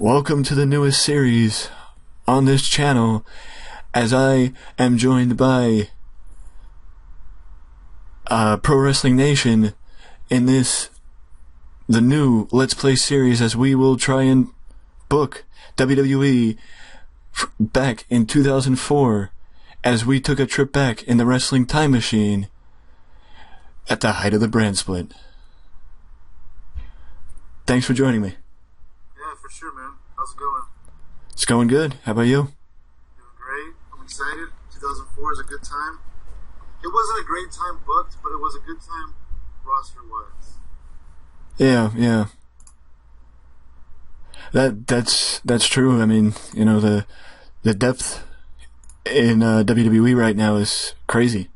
Welcome to the newest series on this channel, as I am joined by Pro Wrestling Nation in the new Let's Play series, as we will try and book WWE back in 2004, as we took a trip back in the wrestling time machine at the height of the brand split. Thanks for joining me. Yeah, for sure, man. How's it going? It's going good. How about you? Doing great. I'm excited. 2004 is a good time. It wasn't a great time booked, but it was a good time roster-wise. Yeah. That's true. I mean, you know, the depth in WWE right now is crazy.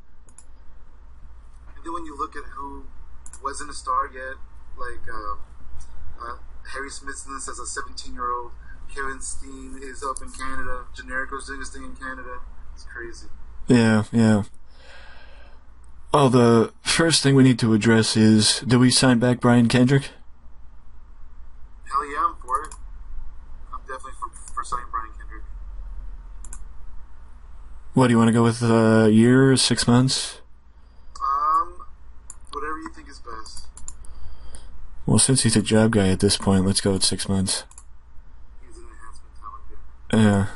And then when you look at who wasn't a star yet, like Harry Smith's in this as a 17-year-old. Kevin Steen is up in Canada. Generico's doing his thing in Canada. It's crazy. Yeah. Well, the first thing we need to address is, do we sign back Brian Kendrick? Hell yeah, I'm for it. I'm definitely for signing Brian Kendrick. What, do you want to go with a year or 6 months? Whatever you think is best. Well, since he's a job guy at this point, let's go with 6 months. He's an enhancement talent guy. Yeah.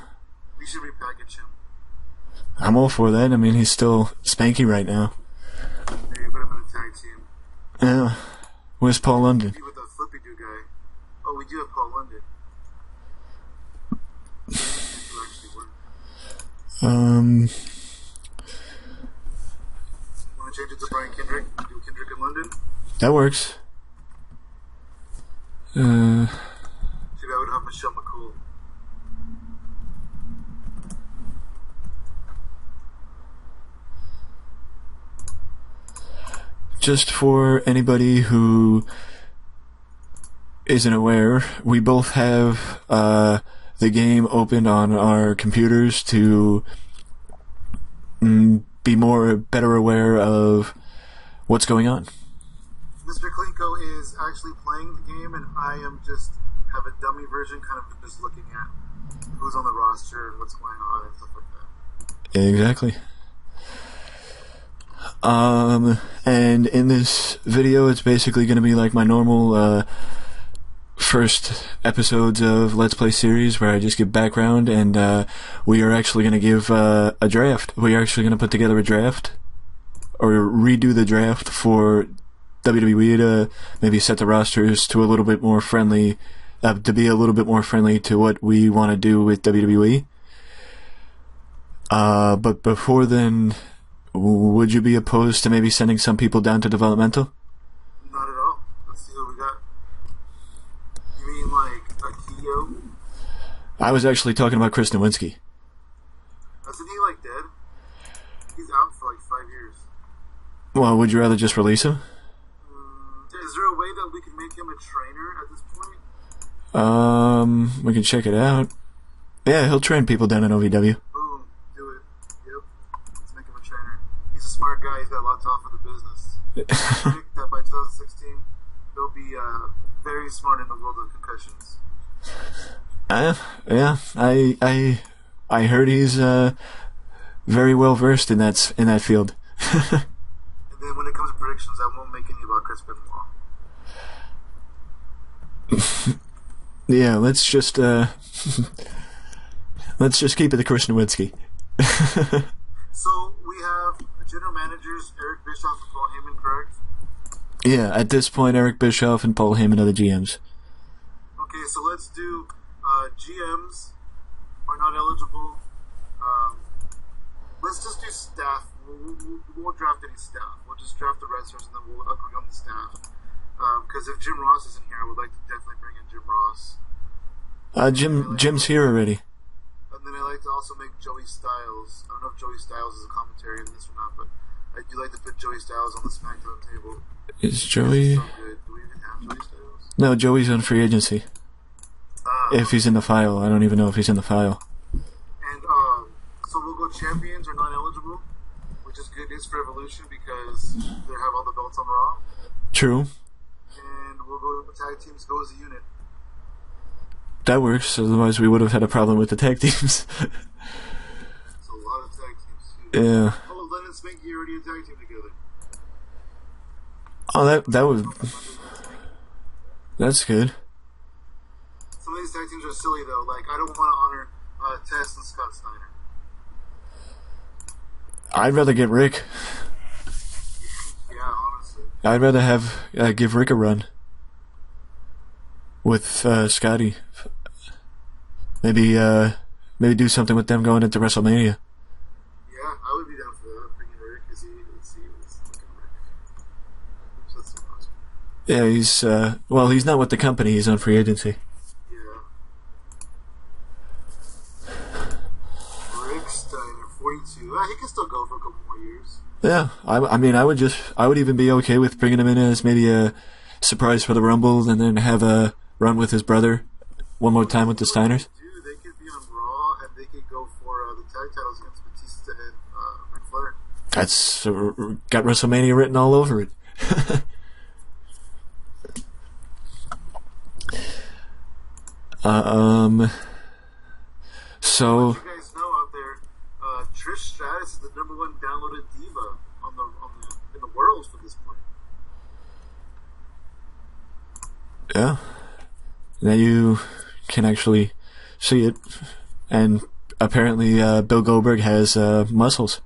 We should repackage him. I'm all for that. I mean, he's still spanky right now. Maybe put him in a tag team. Yeah. Where's Paul London? With the flippy-do guy. Oh, we do have Paul London. Who actually work. Want to change it to Brian Kendrick? Do Kendrick in London? That works. Maybe I would have Michelle McCool. Just for anybody who isn't aware, we both have the game opened on our computers to be better aware of what's going on. Mr. Klinko is actually playing the game, and I am just have a dummy version, kind of just looking at who's on the roster and what's going on and stuff like that. Exactly. And in this video, it's basically going to be like my normal first episodes of Let's Play series, where I just give background, and we are actually going to give a draft. We are actually going to put together a draft, or redo the draft for WWE to maybe set the rosters to a little bit more friendly, to be a little bit more friendly to what we want to do with WWE. But before then, would you be opposed to maybe sending some people down to developmental? Not at all. Let's see what we got. You mean like Akio? I was actually talking about Chris Nowinski. Isn't he like dead? He's out for like 5 years. Well, would you rather just release him? Is there a way that we can make him a trainer at this point? We can check it out. Yeah, he'll train people down in OVW. Boom. Do it. Yep. Let's make him a trainer. He's a smart guy. He's got a lot to offer the business. I think that by 2016, he'll be very smart in the world of concussions. Yeah. I heard he's very well versed in that field. And then when it comes to predictions, I won't make any about Chris Benoit. Yeah, let's just keep it to Chris Nowinski. So we have the general managers, Eric Bischoff and Paul Heyman, correct? Yeah, at this point, Eric Bischoff and Paul Heyman are the GMs. Okay, so let's do GMs are not eligible. Let's just do staff. We won't draft any staff. We'll just draft the wrestlers and then we'll agree on the staff. Because if Jim Ross isn't here, I would like to definitely bring in Jim Ross. Jim's here already. And then I like to also make Joey Styles. I don't know if Joey Styles is a commentary in this or not, but I do like to put Joey Styles on the SmackDown table. Is Joey? So good. Do we even have Joey Styles? No, Joey's on free agency. If he's in the file, I don't even know if he's in the file. And so we'll go champions are not eligible, which is good news for Evolution because they have all the belts on Raw. True. And we'll go tag teams go as a unit. That works. Otherwise, we would have had a problem with the tag teams. It's a lot of tag teams too. Yeah. Oh, Len and Spanky already a tag team together. Oh, that would. That's good. Some of these tag teams are silly though. Like I don't want to honor Test and Scott Steiner. I'd rather get Rick. Yeah, honestly. I'd rather have give Rick a run with Scotty. Maybe do something with them going into WrestleMania. Yeah, I would be down for that. Bringing Rick, because he was looking Rick. Oops, that's so awesome. Yeah, he's not with the company. He's on free agency. Yeah. Rick Steiner, 42. He can still go for a couple more years. Yeah, I mean, I would even be okay with bringing him in as maybe a surprise for the Rumble, and then have a run with his brother one more time with the Steiners. Dude, they could be on Raw, and they could go for the tag titles against Batista and Ric Flair. That's got WrestleMania written all over it. So. You guys know out there, Trish Stratus is the #1 downloaded diva in the world for this point. Yeah. Now you can actually see it, and apparently Bill Goldberg has muscles.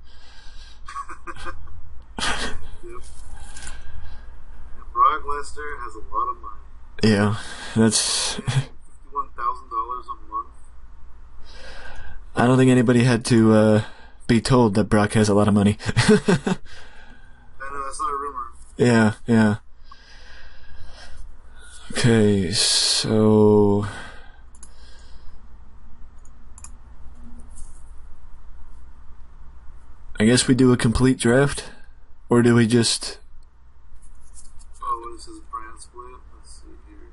Yep. And Brock Lesnar has a lot of money. Yeah, that's. $51,000 a month. I don't think anybody had to be told that Brock has a lot of money. I know, that's not a rumor. Yeah. Okay, so. I guess we do a complete draft? Or do we just. Oh, what is this brand split? Let's see here.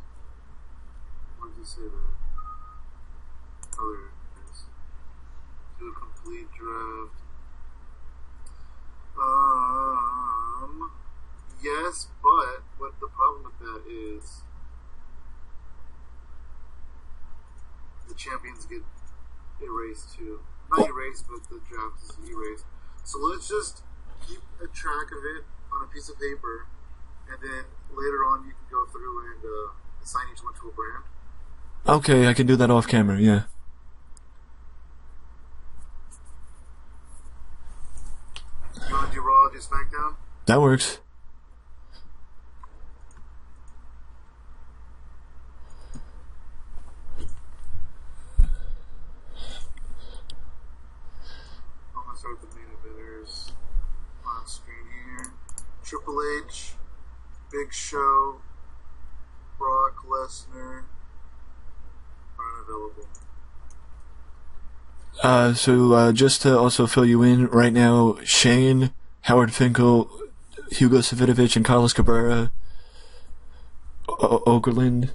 What did you say that? Oh, there it is. Do a complete draft. Yes, but what the problem with that is the champions get erased too. Not erased, but the draft is erased. So let's just keep a track of it on a piece of paper, and then later on you can go through and assign each one to a brand. Okay, I can do that off camera, yeah. You want to do Raw, do SmackDown? That works. I'm going to start with the main eventers on screen here. Triple H, Big Show, Brock Lesnar are unavailable. So just to also fill you in, right now, Shane, Howard Finkel, Hugo Savinovich, and Carlos Cabrera, Okerlund,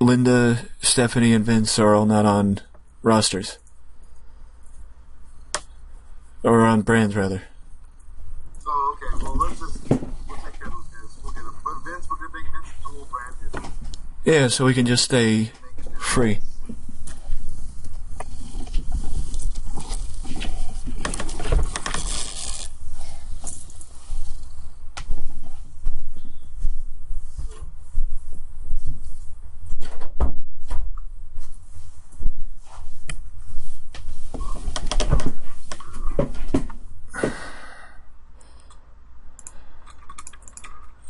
Linda, Stephanie, and Vince are all not on rosters. Or on brands, rather. Oh, okay. Well, we'll take care of those guys. We'll get them. But Vince, we're going to make Vince dual branded. Yeah, so we can just stay free.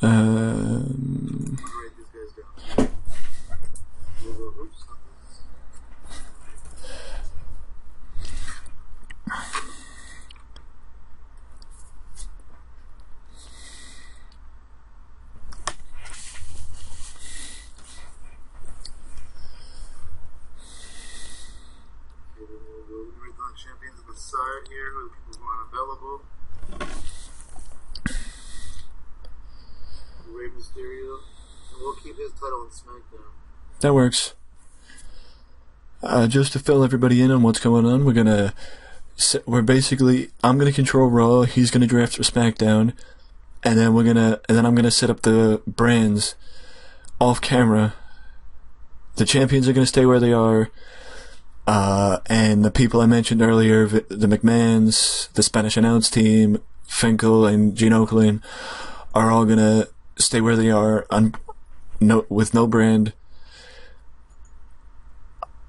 Write these guys down. We'll go, oops, not this. Okay, then we'll go write down the champions on the side here, who are the people who are unavailable. Rey Mysterio, and we'll keep his title on SmackDown. That works. Just to fill everybody in on what's going on, I'm gonna control Raw, he's gonna draft for SmackDown, and then I'm gonna set up the brands off camera the champions are going to stay where they are. And the people I mentioned earlier, the McMahons, the Spanish announce team, Finkel and Gene Okerlund, are all going to stay where they are with no brand.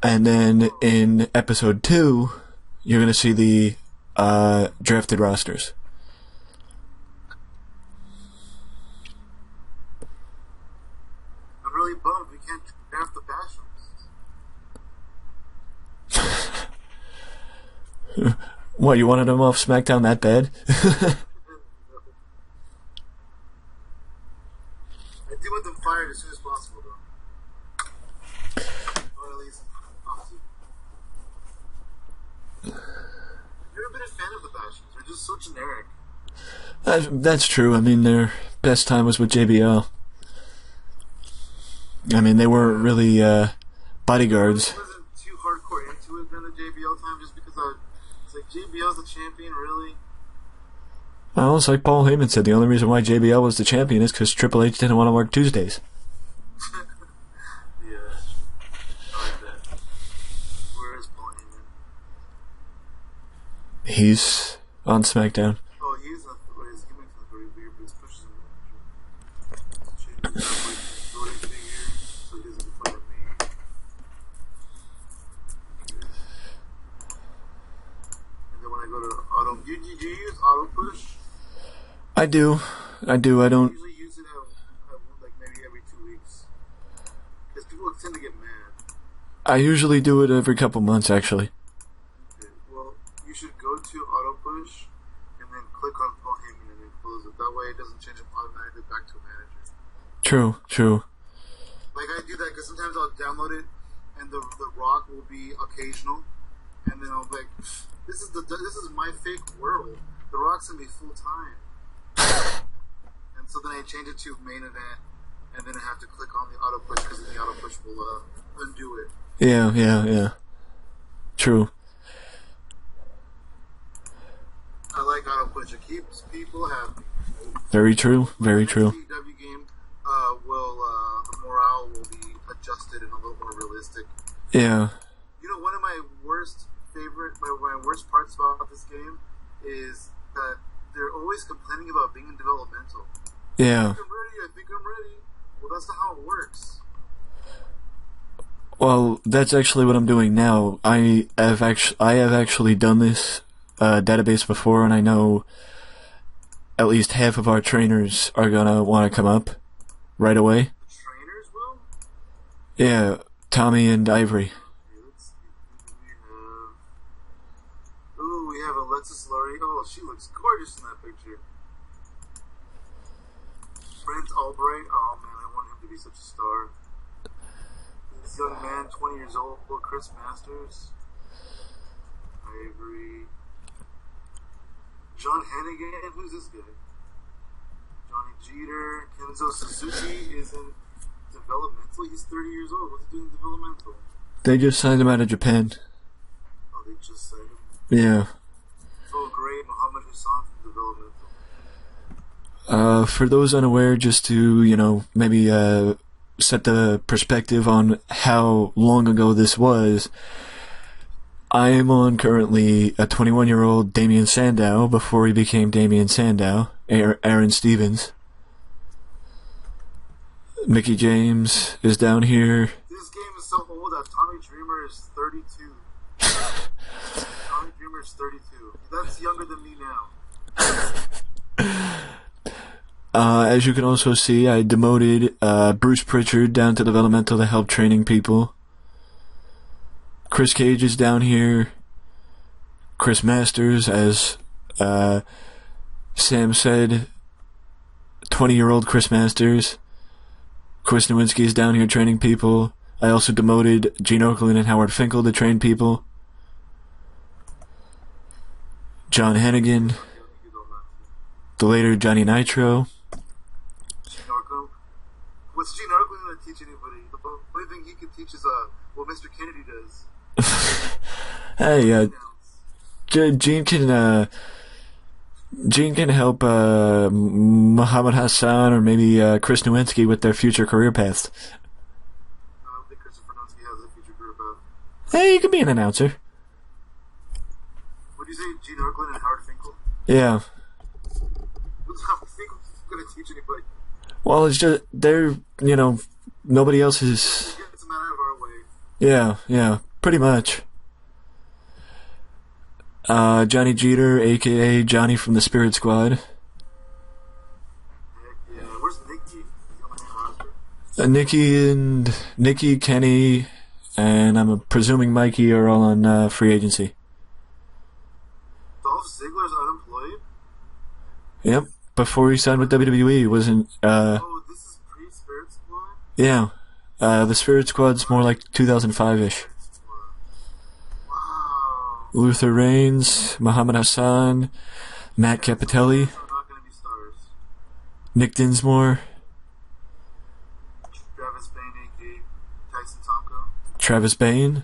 And then in episode 2, you're going to see the drafted rosters. I'm really bummed we can't draft the Bashams. What, you wanted them off SmackDown that bad? I do want them fired as soon as possible, though. Or at least off season. Never been a fan of the Bashams. They're just so generic. That's true. I mean, their best time was with JBL. I mean, they weren't really bodyguards. I wasn't too hardcore into it during the JBL time just because it's like, JBL's the champion, really? Well, it's like Paul Heyman said, the only reason why JBL was the champion is because Triple H didn't want to work Tuesdays. Yeah, that's true. I like that. Where is Paul Heyman? He's on SmackDown. Oh, he's gimmicks are very weird, but his pushes him. So he doesn't fight me. And then when I go to auto, do you use auto push? I do. I don't. I usually use it like maybe every 2 weeks. Because people tend to get mad. I usually do it every couple months, actually. Okay. Well, you should go to auto push and then click on Paul Heyman and then close it. That way it doesn't change him automatically back to a manager. True. Like I do that because sometimes I'll download it and the Rock will be occasional, and then I'll be like, this is my fake world. The Rock's gonna be full time. And so then I change it to main event, and then I have to click on the auto push because the auto push will undo it. Yeah. True. I like auto push. It keeps people happy. Very true. The TEW game the morale will be adjusted and a little more realistic. Yeah. You know, one of my worst parts about this game is that they're always complaining about being in developmental. Yeah. I think I'm ready. Well, that's not how it works. Well, that's actually what I'm doing now. I have actually done this database before, and I know at least half of our trainers are gonna want to come up right away. The trainers will? Yeah, Tommy and Ivory. Okay, let's see. We have Alexis Lurie. Oh, she looks gorgeous in that picture. Brent Albright. Oh man, I want him to be such a star. This young man, 20 years old, Chris Masters. Ivory. John Hannigan. Who's this guy? Johnny Jeter. Kenzo Suzuki is in developmental. He's 30 years old. What's he doing in developmental? They just signed him out of Japan. Oh, they just signed him? Yeah. Oh, great. Muhammad Hassan from developmental. For those unaware, just to, maybe set the perspective on how long ago this was, I am on currently a 21-year-old Damian Sandow before he became Damian Sandow, Aaron Stevens. Mickey James is down here. This game is so old that Tommy Dreamer is 32. Tommy Dreamer is 32. That's younger than me now. As you can also see, I demoted Bruce Pritchard down to developmental to help training people. Chris Cage is down here. Chris Masters, as Sam said, 20-year-old Chris Masters. Chris Nowinski is down here training people. I also demoted Gene Okerlund and Howard Finkel to train people. John Hennigan. The later Johnny Nitro. What's Gene Okerlund going to teach anybody? The only thing he can teach is what Mr. Kennedy does. Hey, Gene can help Muhammad Hassan or maybe Chris Nowinski with their future career paths. I don't think Christopher he could be an announcer. What do you say, Gene Okerlund and Howard Finkel? Yeah. What's Howard Finkel going to teach anybody? Well, it's just, they're, nobody else is... Get some out of our way. Yeah, pretty much. Johnny Jeter, a.k.a. Johnny from the Spirit Squad. Heck yeah. Where's Nikki? He's on the roster. Nikki, Kenny, and I'm presuming Mikey are all on free agency. Dolph Ziggler's unemployed? Yep. Before he signed with WWE, he wasn't... Oh, this is pre-Spirit Squad? Yeah. The Spirit Squad's more like 2005-ish. Wow. Luther Reigns, Muhammad Hassan, Matt Capitelli, They're not going to be stars. Nick Dinsmore, Travis Bane, a.k.a. Tyson Tomko. Travis Bane,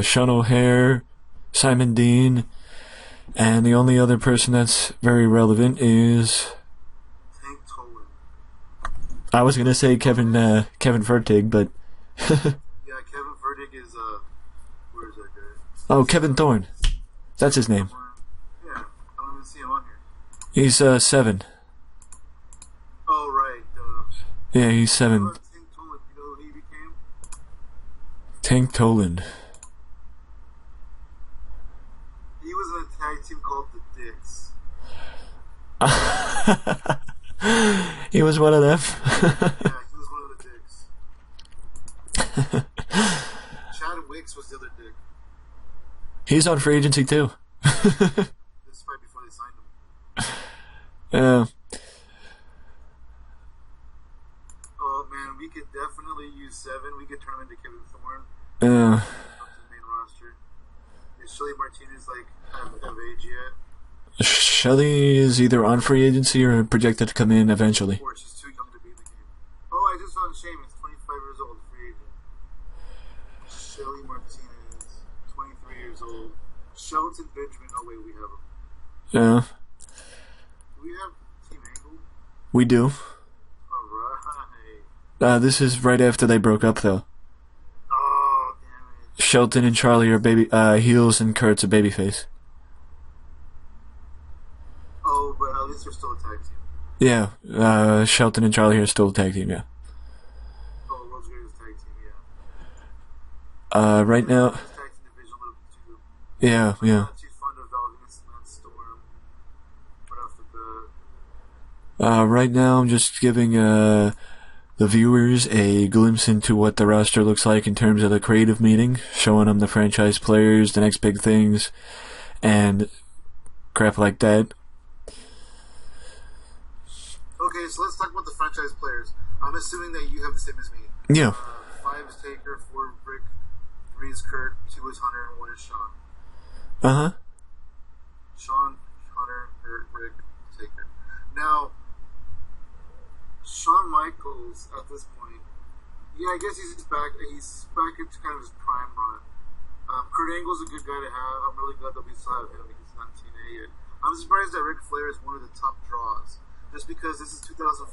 Sean O'Hare, Simon Dean, and the only other person that's very relevant is... Tank Tolan. I was gonna say Kevin Vertig, but... Yeah, Kevin Verdig is, where is that guy? Oh, Kevin Thorne. That's his name. Yeah, I don't even see him on here. He's 7. Oh, right. Yeah, he's 7. Tank Tolan, you know who he became? Tank Toland. He was in a tag team called the Dicks. He was one of them. Yeah, he was one of the Dicks. Chad Wicks was the other Dick. He's on free agency too. This is right before they signed him. Yeah. Oh man, we could definitely use 7. We could turn him into Kevin Thorne. Yeah. Up to the main roster. Is Shelly Martinez of age yet? Shelly is either on free agency or projected to come in eventually. Or she's too young to be in the game. Oh, I just found Sheamus, 25 years old, free agent. Shelly Martinez, 23 years old. Shelton Benjamin, oh wait, we have him. Yeah. Do we have Team Angle? We do. Alright. This is right after they broke up though. Oh, damn it. Shelton and Charlie are heels and Kurt's a babyface. Oh, but at least they're still a tag team. Yeah, Shelton and Charlie are still a tag team, yeah. Oh, World's Greatest Tag Team, yeah. Right now... Tag team division a little bit too. Yeah. Not too fond of Valvinus and that Storm. Right off the bat. Right now I'm just giving, the viewers a glimpse into what the roster looks like in terms of the creative meeting, showing them the franchise players, the next big things, and crap like that. Okay, so let's talk about the franchise players. I'm assuming that you have the same as me. Yeah. 5 is Taker, 4 is Rick, 3 is Kurt, 2 is Hunter, and 1 is Sean. Uh-huh. Sean, Hunter, Kurt, Rick, Taker. Now, Shawn Michaels at this point, yeah, I guess he's back. He's back into kind of his prime run. Kurt Angle's a good guy to have. I'm really glad that we still have him because he's not TNA yet. I'm surprised that Ric Flair is one of the top draws. Just because this is 2004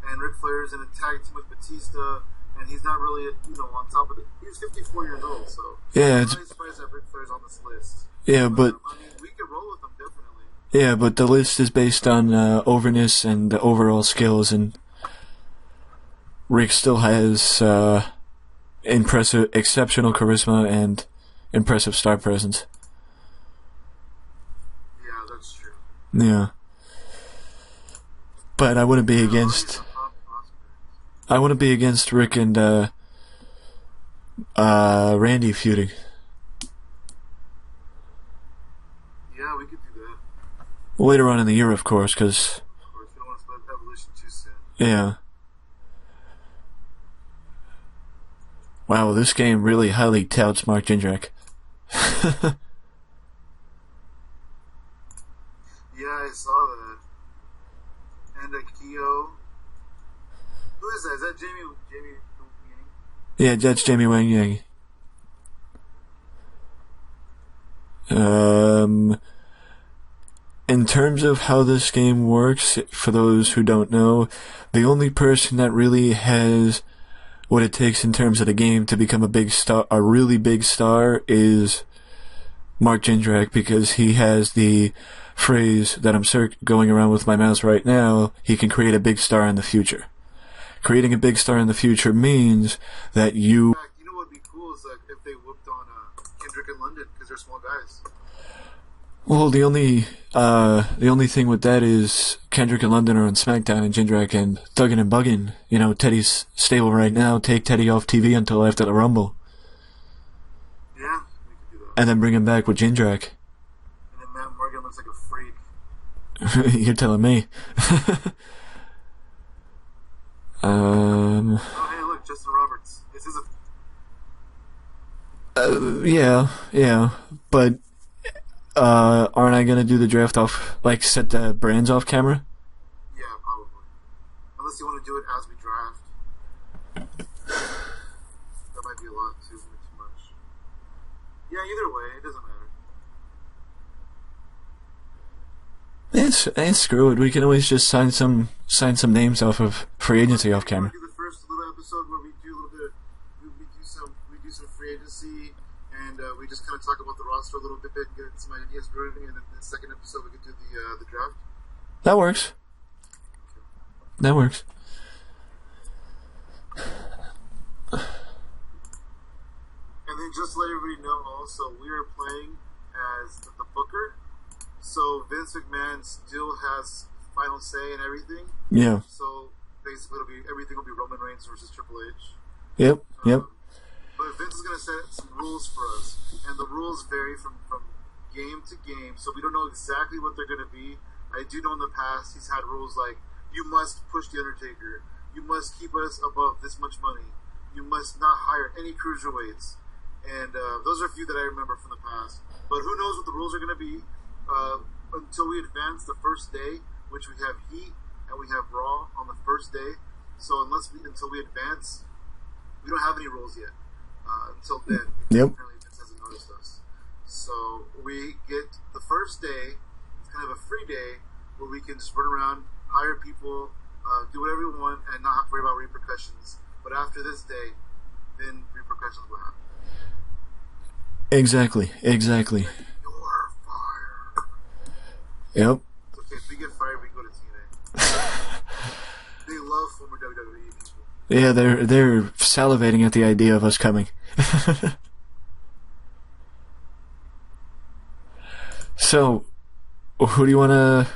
and Ric Flair is in a tag team with Batista and he's not really, on top of it. He's 54 years old, so yeah, I'm really surprised that Ric Flair's on this list. Yeah, but I mean, we can roll with him definitely. yeah, but the list is based on overness and the overall skills, and Rick still has exceptional charisma and impressive star presence. Yeah, that's true. Yeah. But I wouldn't be against Rick and Randy feuding. Yeah, we could do that. Later on in the year, of course, because... Of course, we don't want to split Evolution too soon. Yeah. Wow, this game really highly touts Mark Jindrak. Yeah, I saw that. And Akio. Who is that? Is that Jamie Yang? Yeah, that's Jamie Wang Yang. In terms of how this game works, for those who don't know, the only person that really has what it takes in terms of the game to become a big star, a really big star, is Mark Jindrak, because he has the phrase that I'm going around with my mouse right now. He can create a big star in the future. Creating a big star in the future means that you... In fact, you know what would be cool is like if they whooped on Kendrick and London, because they're small guys. Well, the only thing with that is Kendrick and London are on SmackDown, and Jindrak and Thuggin' and Buggin'. You know, Teddy's stable right now. Take Teddy off TV until after the Rumble. Yeah, we could do that. And then bring him back with Jindrak. And then Matt Morgan looks like a freak. You're telling me. Oh, hey, look, Justin Roberts. This is yeah, but aren't I gonna do the draft off, like set the brands off camera? Yeah, probably. Unless you want to do it as we draft. That might be a lot too much. Yeah, either way, it doesn't matter. Screw it. We can always just sign some names off of free agency off camera. We'll do the first little episode where we do a little bit. We do some free agency, and we just kind of talk about the roster a little bit and get some ideas brewing. And then the second episode we could do the draft. That works. Okay. That works. And then just to let everybody know, also we are playing as the Booker. So Vince McMahon still has final say in everything. Yeah. So basically, everything will be Roman Reigns versus Triple H. Yep. But Vince is going to set some rules for us, and the rules vary from game to game. So we don't know exactly what they're going to be. I do know in the past he's had rules like you must push the Undertaker, you must keep us above this much money, you must not hire any cruiserweights, and those are a few that I remember from the past. But who knows what the rules are going to be? Until we advance the first day, which we have Heat and we have Raw on the first day. So until we advance, we don't have any rules yet. Until then, Yep. Apparently Vince hasn't noticed us. So we get the first day. It's kind of a free day where we can just run around, hire people, do whatever we want, and not have to worry about repercussions. But after this day, then repercussions will happen. Exactly. You're fired. Yep. It's okay, if we get fired, we can go to TNA. They love former WWE people. Yeah, they're salivating at the idea of us coming. So, who do you wanna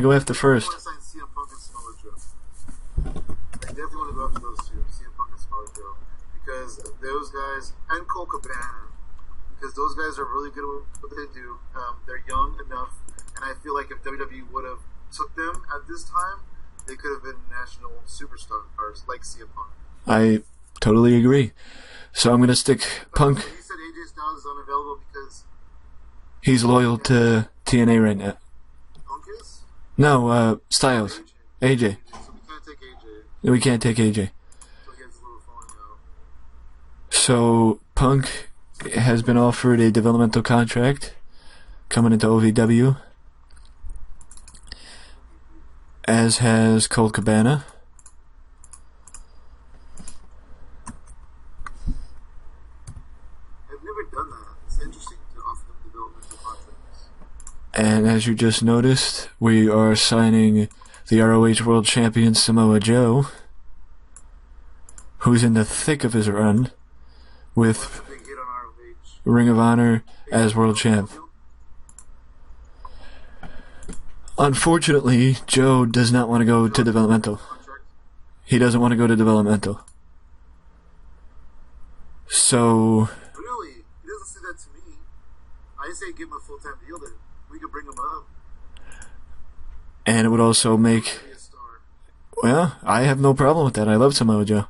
go after first? I want to sign CM Punk and Samoa Joe. I definitely want to go after those two, CM Punk and Samoa Joe, because those guys, and Cole Cabana, because those guys are really good at what they do. They're young enough, and I feel like if WWE would have took them at this time, they could have been national superstars like CM Punk. I totally agree. So I'm gonna stick Punk. You said AJ Styles is unavailable because He's loyal to TNA right now. Punk is? No, Styles. AJ. So we can't take AJ. We can't take AJ. So he has a little falling out. So Punk has been offered a developmental contract coming into OVW, as has Colt Cabana. I've never done that. It's interesting to offer them developmental contracts. And as you just noticed, we are signing the ROH World Champion Samoa Joe, who's in the thick of his run with That's a big hit on ROH. Ring of Honor as World Champ. Unfortunately, Joe does not want to go to developmental. Contract. He doesn't want to go to developmental. So, Really? He doesn't say that to me. I say give him a full-time deal then. We could bring him up. and it would also make, Be a star. well, I have no problem with that. I love Samoa Joe.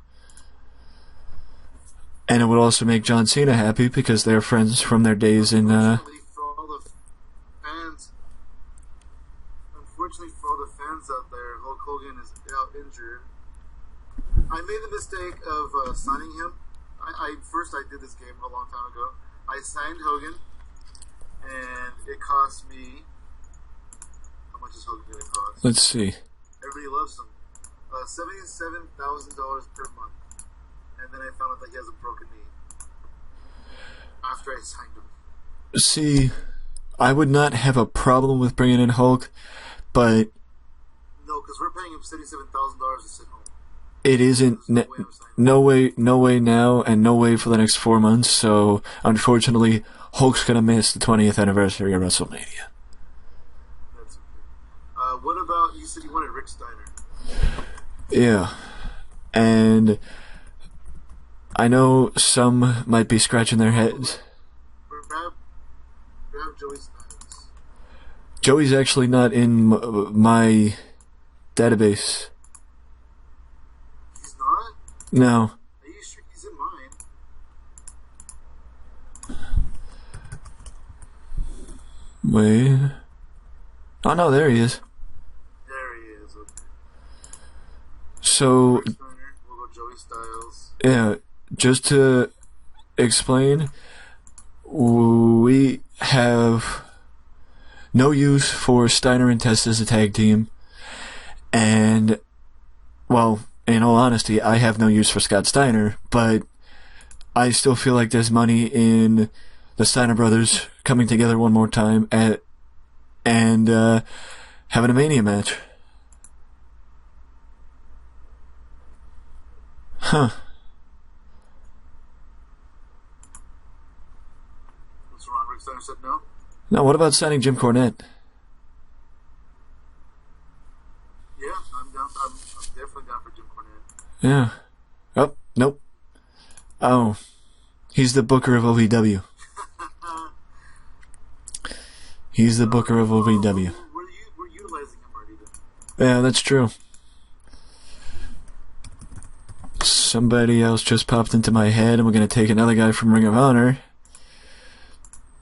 And it would also make John Cena happy because they're friends from their days in, Unfortunately for all the fans out there, Hulk Hogan is out injured. I made the mistake of signing him. First I did this game a long time ago. I signed Hogan, and it cost me. How much is Hogan going to cost? let's see. Everybody loves him. $77,000 per month. and then I found out that he has a broken knee after I signed him. See, I would not have a problem with bringing in Hulk, but no, because we're paying him $77,000 to sit home. It isn't. No way now, and no way for the next 4 months. So, unfortunately, Hulk's gonna miss the 20th anniversary of WrestleMania. That's okay. What about, you said you wanted Rick Steiner? Yeah, and I know some might be scratching their heads. Grab Joey Styles. Joey's actually not in my database. He's not? No. Are you sure he's in mine? Wait. Oh no, there he is. There he is, okay. So, We'll go Joey Styles. yeah, just to explain, we have no use for Steiner and Test as a tag team, and, well, in all honesty, I have no use for Scott Steiner, but I still feel like there's money in the Steiner brothers coming together one more time and having a Mania match. Huh. What's wrong? Rick Steiner said no? Now, what about signing Jim Cornette? Yeah, I'm definitely down for Jim Cornette. Yeah. Oh, nope. Oh, he's the booker of OVW. He's the booker of OVW. We're utilizing him already then. Yeah, that's true. Somebody else just popped into my head, and we're going to take another guy from Ring of Honor.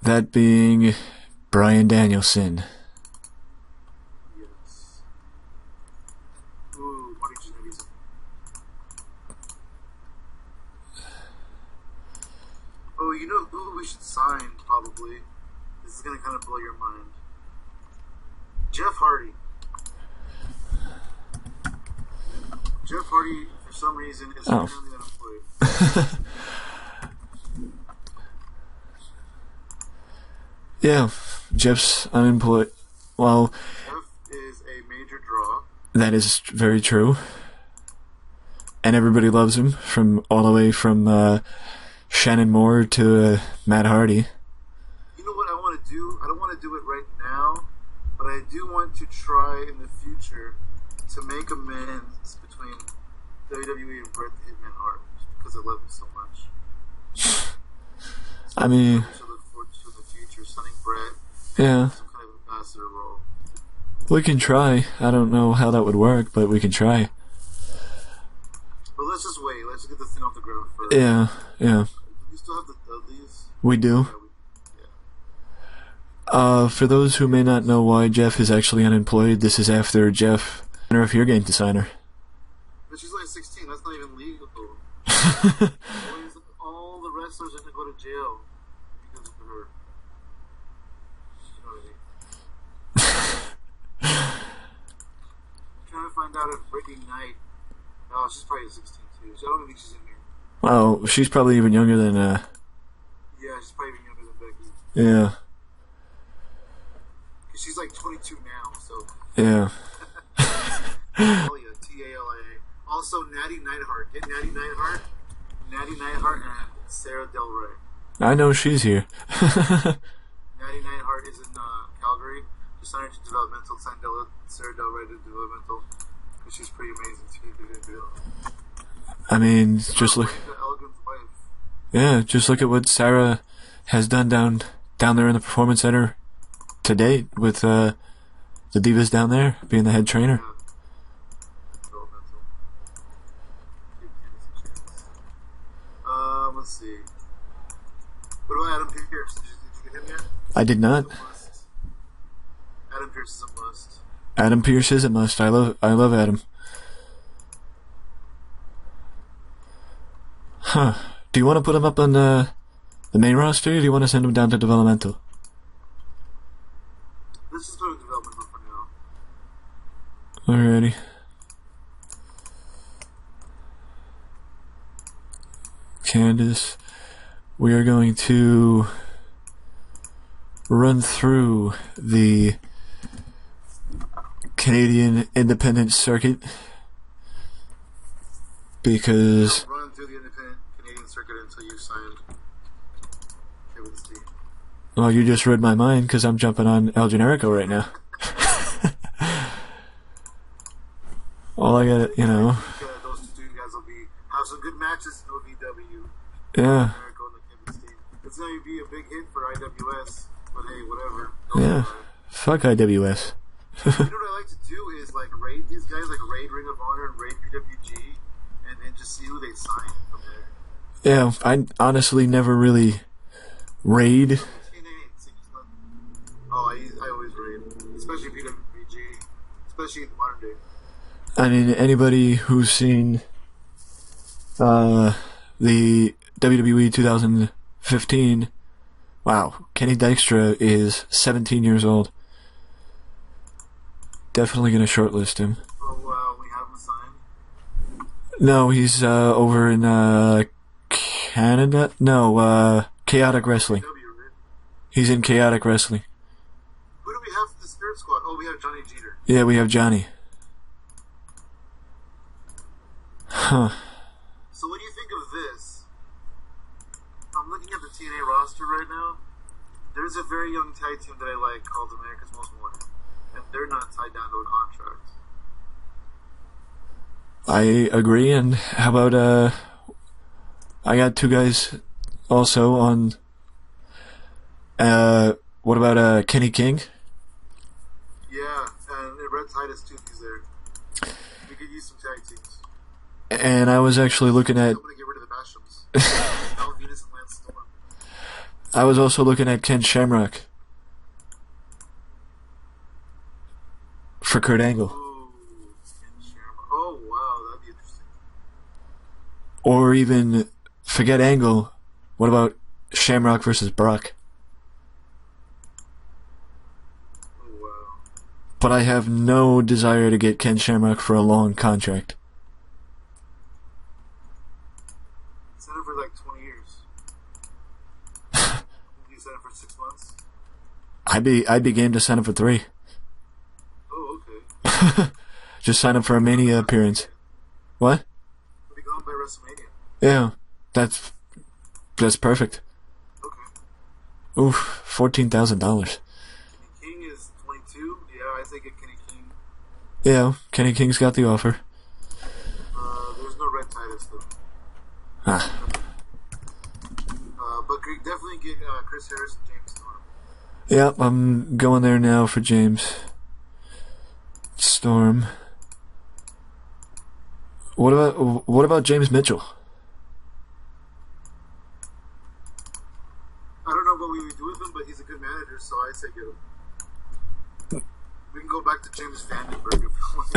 That being Bryan Danielson. Yes. Ooh, Marty Jannetty's. Oh, you know who we should sign, probably? This is going to kind of blow your mind. Jeff Hardy. Jeff Hardy, for some reason, is currently unemployed. Yeah, Jeff's unemployed. Well, Jeff is a major draw. that is very true. And everybody loves him, from all the way from Shannon Moore to Matt Hardy. You know what I want to do? I don't want to do it right now, but I do want to try in the future to make amends between WWE and Bret the Hitman Hart, because I love him so much. I mean, So look forward to the future, signing Bret, yeah, some kind of ambassador role. we can try. I don't know how that would work, but we can try. But let's just wait. Let's get this thing off the ground first. Yeah. Do we still have the Dudleys? We do. For those who may not know why Jeff is actually unemployed, this is after Jeff of Your Game to sign her. But she's like 16. That's not even legal. All the wrestlers are going to go to jail because of her. You know what I mean? I'm trying to find out if Brittany Knight. Oh, she's probably 16 too. So I don't think she's in here. Well, she's probably even younger than, Yeah, she's probably even younger than Becky. yeah. She's like 22 now, so. Yeah. Talia, Talia. Also, Natty Neidhart. Get Natty Neidhart and Sarah Del Rey. I know she's here. Natty Neidhart is in Calgary. She signed her to developmental. Signed Sarah Del Rey to developmental. Because she's pretty amazing too. I mean, just look. Elegant's wife. Yeah, just look at what Sarah has done down there in the Performance Center to date with the Divas down there being the head trainer. Let's see. What about Adam Pearce? Did you get him yet? I did not. Adam Pearce is a must. Adam Pearce is a must. I love Adam. Huh. Do you want to put him up on the main roster, or do you want to send him down to developmental? Let's just go to developmental for now. Alrighty. Candace, we are going to run through the Canadian independent circuit because run through the independent Canadian circuit until you signed Kevin Steen. Well, you just read my mind because I'm jumping on El Generico right now. All I got, you know. Those two guys will have some good matches in OVW. Yeah. It's not going to be a big hit for IWS, but hey, whatever. Yeah. Fuck IWS. You know what I like to do is like raid these guys, like raid Ring of Honor and raid PWG, and then just see who they sign from there. Yeah, I honestly never really raid. I always raid, especially PWG, especially in the modern day. I mean, anybody who's seen the WWE 2015, wow, Kenny Dykstra is 17 years old. Definitely going to shortlist him. Oh, we have him signed? No, he's over in Canada. No, Chaotic Wrestling. He's in Chaotic Wrestling. Who do we have for the Spirit Squad? Oh, we have Johnny Jeter. Yeah, we have Johnny. Huh. So what do you think of this? I'm looking at the TNA roster right now. There's a very young tag team that I like called America's Most Wanted. And they're not tied down to a contract. I agree, and how about, I got two guys also on, what about, Kenny King? Yeah, and Red Titus too, he's there. We could use some tag teams. And I was actually looking at... I'm gonna get rid of the Bashams. Val Venus and Lance Storm. I was also looking at Ken Shamrock. For Kurt Angle. Oh, wow, that'd be interesting. Or even, forget Angle, what about Shamrock versus Brock? Oh, wow. But I have no desire to get Ken Shamrock for a long contract. Sign him for like 20 years. You sign him for 6 months? I'd be game to sign him for 3. Just sign up for a Mania appearance. What? We'll be going by WrestleMania. Yeah, that's perfect. Okay. Oof, $14,000. Kenny King is 22. Yeah, I think a Kenny King. Yeah, Kenny King's got the offer. There's no Red Titus though. Ah. But definitely get Chris Harris and James Storm. Yep, I'm going there now for James Storm. What about James Mitchell? I don't know what we would do with him, but he's a good manager, so I say get him. We can go back to James Vandenberg if we want.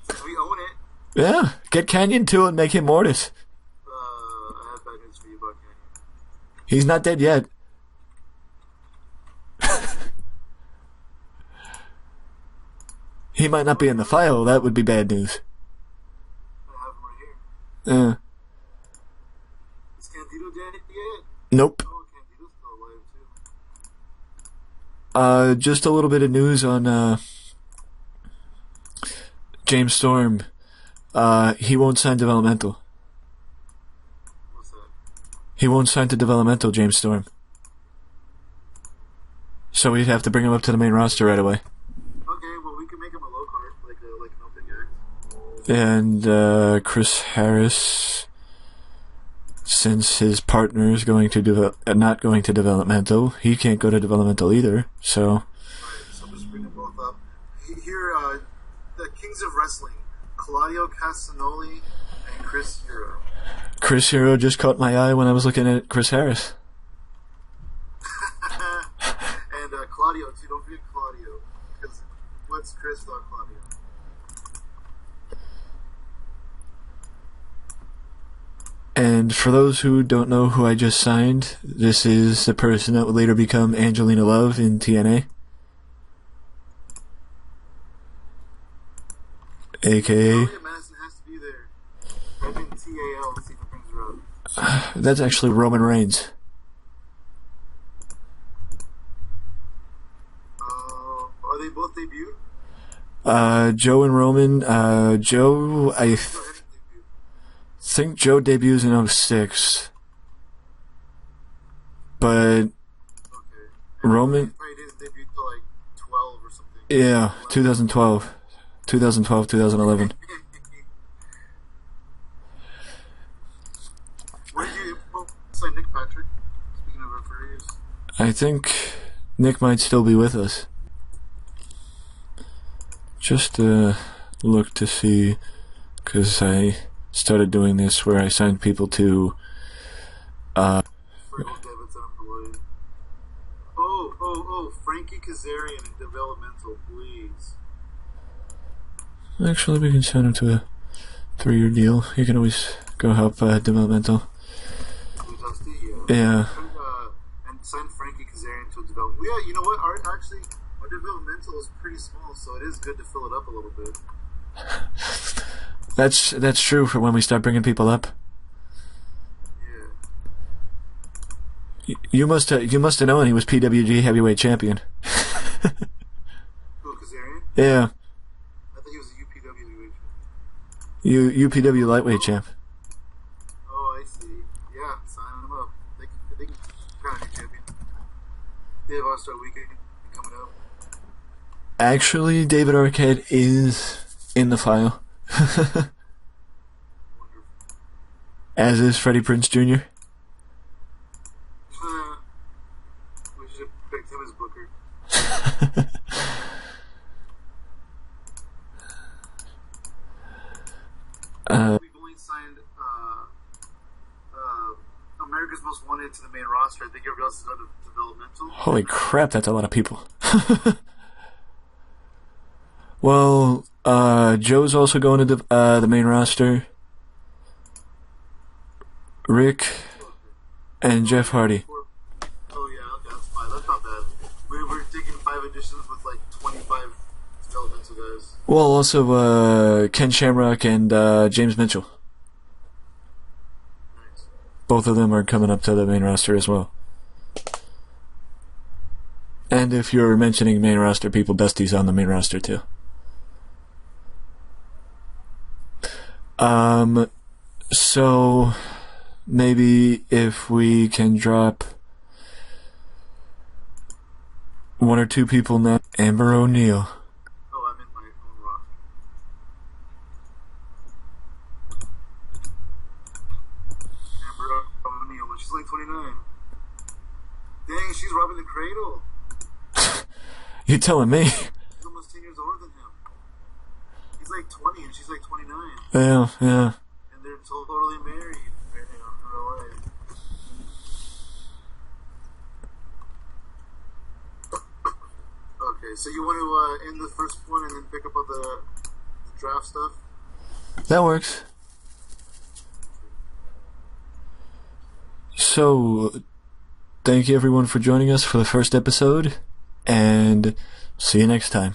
Since we own it. Yeah, get Canyon too and make him Mortis. I have bad news for you about Canyon. He's not dead yet. He might not be in the file. That would be bad news. I have him right here. Is Candido dead yet? Nope. Oh, Candido's still alive too. Just a little bit of news on James Storm. He won't sign developmental. What's that? He won't sign to developmental, James Storm. So we'd have to bring him up to the main roster right away. Okay, well we can make him a low card, like an opening act. And Chris Harris, since his partner is going to not going to developmental, he can't go to developmental either. So. Alright, so just bring them both up. Here, the Kings of Wrestling, Claudio Castagnoli and Chris Hero. Chris Hero just caught my eye when I was looking at Chris Harris. And Claudio too. Don't forget Claudio, because what's Chris without Claudio? And for those who don't know who I just signed, this is the person that would later become Angelina Love in TNA. AKA... Madison has to be there. Type in TAL to see if it brings That's actually Roman Reigns. Are they both debuted? Joe and Roman. Joe, I think Joe debuts in 06. But Okay. Roman, Probably didn't debut till like 12 or something. yeah, 2012. 2011. Where did you say Nick Patrick? Speaking of referees. I think Nick might still be with us. Just look to see, because I started doing this where I signed people to Frankie Kazarian in developmental, please. Actually, we can sign him to a 3-year deal. You can always go help developmental. Yeah. And sign Frankie Kazarian to a developmental. Yeah, you know what? Our developmental is pretty small, so it is good to fill it up a little bit. That's true for when we start bringing people up. You must have known he was PWG heavyweight champion. Who, Kazarian? Yeah. I thought he was a UPW heavyweight champion. UPW lightweight champ. Oh, I see. Yeah, sign him up. They can crown a champion. They have All-Star Weekend coming up. Actually, David Arquette is in the file. As is Freddie Prinze Jr. We should have picked him as Booker. We've only signed America's Most Wanted to the main roster. I think everybody else is under developmental. Holy crap, that's a lot of people. Well, Joe's also going to the main roster. Rick and Jeff Hardy. Oh yeah, okay, that's fine. That's not bad. We're taking 5 additions with like 25 developmental guys. Well, also Ken Shamrock and James Mitchell. Nice. Both of them are coming up to the main roster as well. And if you're mentioning main roster people, Dusty's on the main roster too. So maybe if we can drop 1 or 2 people now. Amber O'Neil. Oh, I'm in my own roster. Amber O'Neil, she's like 29. Dang, she's robbing the cradle. You telling me? She's almost 10 years older than him. He's like 20 and she's like 29. Yeah. And they're totally married in real life. Okay, so you want to end the first one and then pick up on the draft stuff? That works. So, thank you everyone for joining us for the first episode, and see you next time.